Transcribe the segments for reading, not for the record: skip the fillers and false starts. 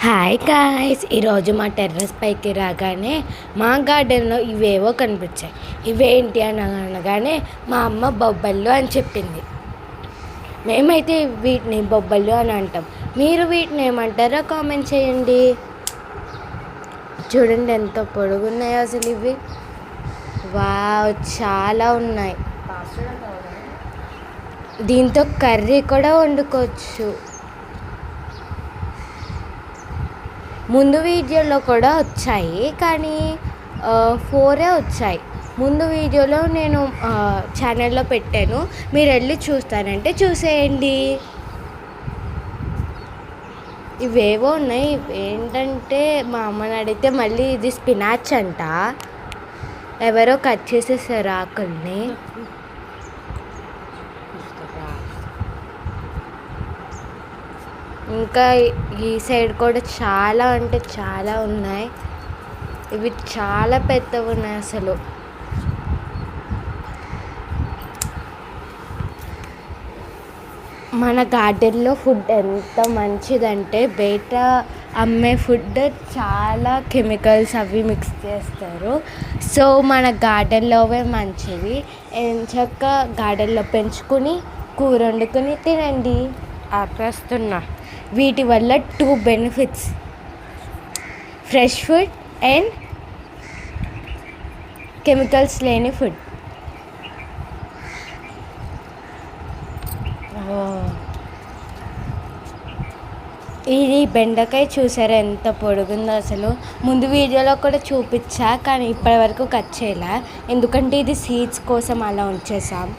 Hi guys, ఈరోజు మా terrace పైకి రాగానే మా గార్డెన్లో ఇవేవో కనిపించాయి. ఇవేంటి అని అనగానే మా అమ్మ బొబ్బళ్ళు అని చెప్పింది. మేమైతే వీటిని బొబ్బళ్ళు అని అంటాం. మీరు వీటిని ఏమంటారో కామెంట్ చేయండి. చూడండి ఎంత పొడుగున్నాయో అసలు ఇవి. వావ్, చాలా ఉన్నాయి. దీంతో కర్రీ కూడా వండుకోవచ్చు. ముందు వీడియోలో కూడా వచ్చాయి, కానీ 4 వచ్చాయి. ముందు వీడియోలో నేను ఛానల్లో పెట్టాను, మీరు వెళ్ళి చూస్తానంటే చూసేయండి. ఇవేవో ఉన్నాయి. ఏంటంటే మా అమ్మని అడిగితే మళ్ళీ ఇది స్పినాచ్ అంట. ఎవరో కట్ చేసేసారు ఆకుల్ని. ఇంకా ఈ సైడ్ కూడా చాలా అంటే చాలా ఉన్నాయి. ఇవి చాలా పెద్దవి ఉన్నాయి అసలు. మన గార్డెన్లో ఫుడ్ ఎంత మంచిదంటే బయట అమ్మే ఫుడ్ చాలా కెమికల్స్ అవి మిక్స్ చేస్తారు. సో మన గార్డెన్లోవే మంచివి. ఎంచక్కా గార్డెన్లో పెంచుకుని కూర వండుకొని తినండి. ఆపేస్తున్నా. వీటి వల్ల 2 benefits: fresh food and chemicals లేని ఫుడ్. ఇది బెండకాయ చూసారా ఎంత పొడుగుందో అసలు. ముందు వీడియోలో కూడా చూపించా, కానీ ఇప్పటి వరకు కట్ చేయలే, ఎందుకంటే ఇది సీడ్స్ కోసం అలా ఉంచేసాం.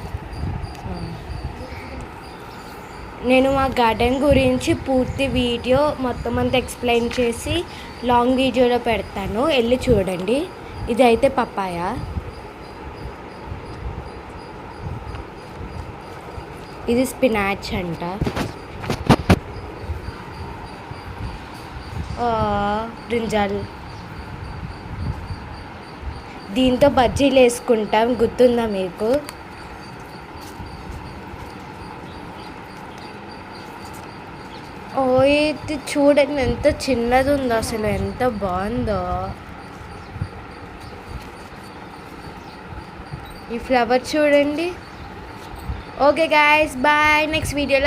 నేను మా గార్డెన్ గురించి పూర్తి వీడియో మొత్తం అంతా ఎక్స్ప్లెయిన్ చేసి లాంగ్ వీడియోలో పెడతాను, వెళ్ళి చూడండి. ఇదైతే పపాయ. ఇది స్పినాచ్ అంట. బ్రింజాల్. దీంతో బజ్జీలు వేసుకుంటాం, గుర్తుందా మీకు? ఇది చూడండి ఎంత చిన్నది ఉందో అసలు, ఎంత బాగుందో. ఈ ఫ్లవర్ చూడండి. Okay guys, bye. నెక్స్ట్ వీడియోలో